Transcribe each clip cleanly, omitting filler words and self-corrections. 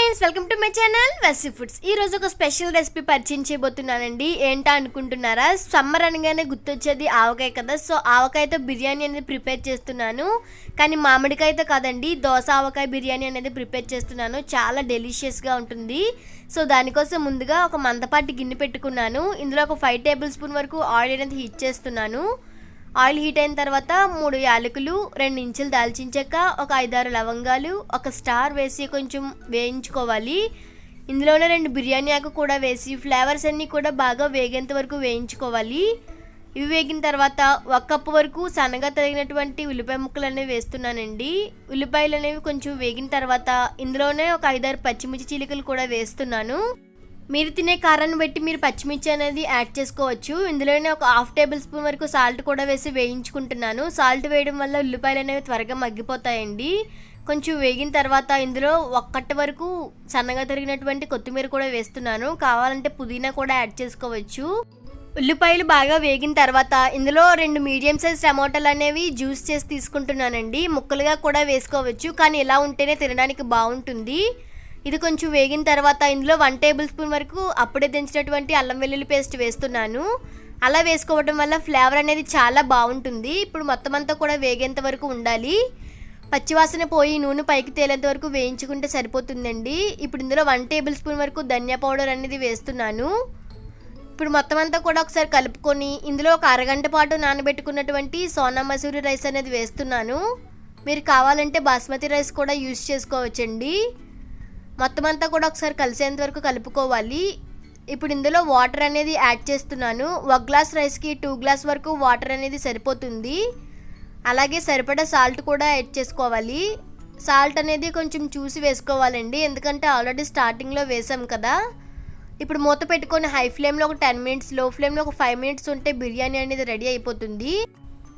Friends, welcome to my channel Vasu foods. ఈ రోజు ఒక స్పెషల్ రెసిపీ పరిచయం చేయబోతున్నానండి. ఏంటా అనుకుంటున్నారా? సమ్మర్ అనగానే గుర్తొచ్చేది ఆవకాయ కదా. సో ఆవకాయతో బిర్యానీ అనేది ప్రిపేర్ చేస్తున్నాను. కానీ మామిడికాయతో కాదండి, దోస ఆవకాయ బిర్యానీ అనేది ప్రిపేర్ చేస్తున్నాను. చాలా డెలిషియస్గా ఉంటుంది. సో దానికోసం ముందుగా ఒక మందపాటి గిన్నె పెట్టుకున్నాను. ఇందులో ఒక 5 టేబుల్ స్పూన్ వరకు ఆయిల్ అనేది హీట్ చేస్తున్నాను. ఆయిల్ హీట్ అయిన తర్వాత 3 యాలకులు, 2 ఇంచులు దాల్చిన చెక్క, ఒక 5-6 లవంగాలు, ఒక స్టార్ వేసి కొంచెం వేయించుకోవాలి. ఇందులోనే 2 బిర్యానీ ఆకు కూడా వేసి ఫ్లేవర్స్ అన్నీ కూడా బాగా వేగేంత వరకు వేయించుకోవాలి. ఇవి వేగిన తర్వాత 1 కప్పు వరకు సన్నగా తరిగినటువంటి ఉల్లిపాయ ముక్కలు అనేవి వేస్తున్నానండి. ఉల్లిపాయలు అనేవి కొంచెం వేగిన తర్వాత ఇందులోనే ఒక 5-6 పచ్చిమిర్చి చీలికలు కూడా వేస్తున్నాను. మీరు తినే కారాన్ని బట్టి మీరు పచ్చిమిర్చి అనేది యాడ్ చేసుకోవచ్చు. ఇందులోనే ఒక 1/2 టేబుల్ స్పూన్ వరకు సాల్ట్ కూడా వేసి వేయించుకుంటున్నాను. సాల్ట్ వేయడం వల్ల ఉల్లిపాయలు అనేవి త్వరగా మగ్గిపోతాయండి. కొంచెం వేగిన తర్వాత ఇందులో 1 కట్ట వరకు సన్నగా తరిగినటువంటి కొత్తిమీర కూడా వేస్తున్నాను. కావాలంటే పుదీనా కూడా యాడ్ చేసుకోవచ్చు. ఉల్లిపాయలు బాగా వేగిన తర్వాత ఇందులో 2 మీడియం సైజ్ టమాటాలు అనేవి జ్యూస్ చేసి తీసుకుంటున్నానండి. ముక్కలుగా కూడా వేసుకోవచ్చు, కానీ ఇలా ఉంటేనే తినడానికి బాగుంటుంది. ఇది కొంచెం వేగిన తర్వాత ఇందులో 1 టేబుల్ స్పూన్ వరకు అప్పుడే దించినటువంటి అల్లం వెల్లుల్లి పేస్ట్ వేస్తున్నాను. అలా వేసుకోవడం వల్ల ఫ్లేవర్ అనేది చాలా బాగుంటుంది. ఇప్పుడు మొత్తం అంతా కూడా వేగేంత వరకు ఉండాలి. పచ్చివాసన పోయి నూనె పైకి తేలేంత వరకు వేయించుకుంటే సరిపోతుందండి. ఇప్పుడు ఇందులో 1 టేబుల్ స్పూన్ వరకు ధనియా పౌడర్ అనేది వేస్తున్నాను. ఇప్పుడు మొత్తం అంతా కూడా ఒకసారి కలుపుకొని ఇందులో ఒక అరగంట పాటు నానబెట్టుకున్నటువంటి సోనా మసూరి రైస్ అనేది వేస్తున్నాను. మీరు కావాలంటే బాస్మతి రైస్ కూడా యూజ్ చేసుకోవచ్చండి. మొత్తం అంతా కూడా ఒకసారి కలిసేంత వరకు కలుపుకోవాలి. ఇప్పుడు ఇందులో వాటర్ అనేది యాడ్ చేస్తున్నాను. 1 గ్లాస్ రైస్కి 2 గ్లాస్ వరకు వాటర్ అనేది సరిపోతుంది. అలాగే సరిపడా సాల్ట్ కూడా యాడ్ చేసుకోవాలి. సాల్ట్ అనేది కొంచెం చూసి వేసుకోవాలండి, ఎందుకంటే ఆల్రెడీ స్టార్టింగ్లో వేసాం కదా. ఇప్పుడు మూత పెట్టుకొని హై ఫ్లేమ్లో ఒక 10 మినిట్స్, లో ఫ్లేమ్లో ఒక 5 మినిట్స్ ఉంటే బిర్యానీ అనేది రెడీ అయిపోతుంది.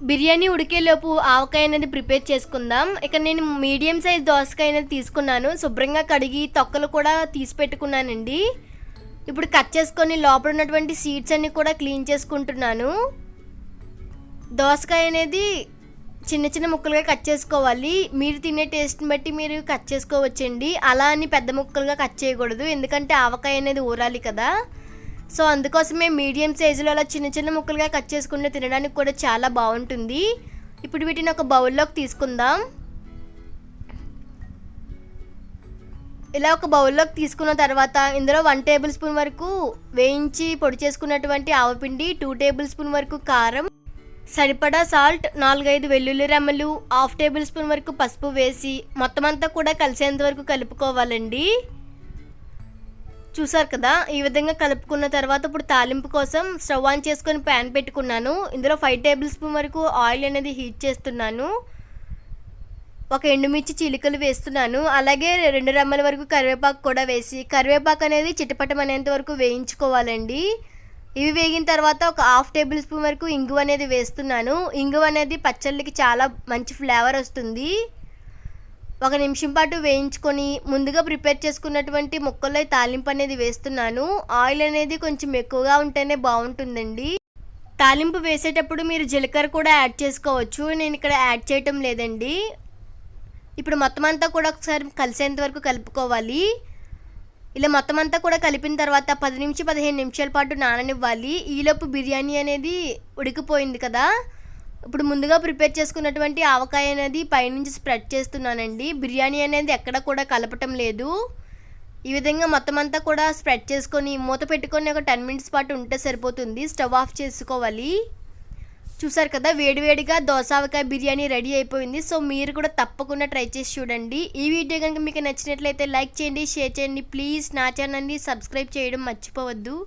బిర్యానీ ఉడికేలోపు ఆవకాయ అనేది ప్రిపేర్ చేసుకుందాం. ఇక నేను మీడియం సైజ్ దోసకాయ అనేది తీసుకున్నాను. శుభ్రంగా కడిగి తొక్కలు కూడా తీసి పెట్టుకున్నానండి. ఇప్పుడు కట్ చేసుకొని లోపల ఉన్నటువంటి సీడ్స్ అన్ని కూడా క్లీన్ చేసుకుంటున్నాను. దోసకాయ అనేది చిన్న చిన్న ముక్కలుగా కట్ చేసుకోవాలి. మీరు తినే టేస్ట్ని బట్టి మీరు కట్ చేసుకోవచ్చండి. అలా అని పెద్ద ముక్కలుగా కట్ చేయకూడదు, ఎందుకంటే ఆవకాయ అనేది ఊరాలి కదా. సో అందుకోసమే మీడియం సైజులో అలా చిన్న చిన్న ముక్కలుగా కట్ చేసుకుంటే తినడానికి కూడా చాలా బాగుంటుంది. ఇప్పుడు వీటిని ఒక బౌల్లోకి తీసుకుందాం. ఇలా ఒక బౌల్లోకి తీసుకున్న తర్వాత ఇందులో 1 టేబుల్ స్పూన్ వరకు వేయించి పొడి చేసుకున్నటువంటి ఆవపిండి, 2 టేబుల్ స్పూన్ వరకు కారం, సరిపడా సాల్ట్, 4-5 వెల్లుల్లి రెమ్మలు, 1/2 టేబుల్ స్పూన్ వరకు పసుపు వేసి మొత్తం అంతా కూడా కలిసేంత వరకు కలుపుకోవాలండి. చూసారు కదా, ఈ విధంగా కలుపుకున్న తర్వాత ఇప్పుడు తాలింపు కోసం స్టవ్ ఆన్ చేసుకొని ప్యాన్ పెట్టుకున్నాను. ఇందులో 5 టేబుల్ స్పూన్ వరకు ఆయిల్ అనేది హీట్ చేస్తున్నాను. ఒక ఎండుమిర్చి చీలికలు వేస్తున్నాను. అలాగే 2 రెమ్మల వరకు కరివేపాకు కూడా వేసి కరివేపాకు అనేది చిటపటం అనేంత వరకు వేయించుకోవాలండి. ఇవి వేగిన తర్వాత ఒక 1/2 టేబుల్ స్పూన్ వరకు ఇంగువ అనేది వేస్తున్నాను. ఇంగువ అనేది పచ్చళ్ళకి చాలా మంచి ఫ్లేవర్ వస్తుంది. 1 నిమిషం పాటు వేయించుకొని ముందుగా ప్రిపేర్ చేసుకున్నటువంటి ముక్కల్లో తాలింపు అనేది వేస్తున్నాను. ఆయిల్ అనేది కొంచెం ఎక్కువగా ఉంటేనే బాగుంటుందండి. తాలింపు వేసేటప్పుడు మీరు జీలకర్ర కూడా యాడ్ చేసుకోవచ్చు, నేను ఇక్కడ యాడ్ చేయటం లేదండి. ఇప్పుడు మొత్తం అంతా కూడా ఒకసారి కలిసేంత వరకు కలుపుకోవాలి. ఇలా మొత్తం అంతా కూడా కలిపిన తర్వాత 10 నుంచి 15 నిమిషాల పాటు నాననివ్వాలి. ఈలోపు బిర్యానీ అనేది ఉడికిపోయింది కదా. ఇప్పుడు ముందుగా ప్రిపేర్ చేసుకున్నటువంటి ఆవకాయ అనేది పైనుంచి స్ప్రెడ్ చేస్తున్నానండి. బిర్యానీ అనేది ఎక్కడ కూడా కలపటం లేదు. ఈ విధంగా మొత్తం అంతా కూడా స్ప్రెడ్ చేసుకొని మూత పెట్టుకొని ఒక 10 మినిట్స్ పాటు ఉంటే సరిపోతుంది. స్టవ్ ఆఫ్ చేసుకోవాలి. చూసారు కదా, వేడివేడిగా దోసకాయ బిర్యానీ రెడీ అయిపోయింది. సో మీరు కూడా తప్పకుండా ట్రై చేసి చూడండి. ఈ వీడియో కనుక మీకు నచ్చినట్లయితే లైక్ చేయండి, షేర్ చేయండి. ప్లీజ్ నా ఛానల్ని సబ్స్క్రైబ్ చేయడం మర్చిపోవద్దు.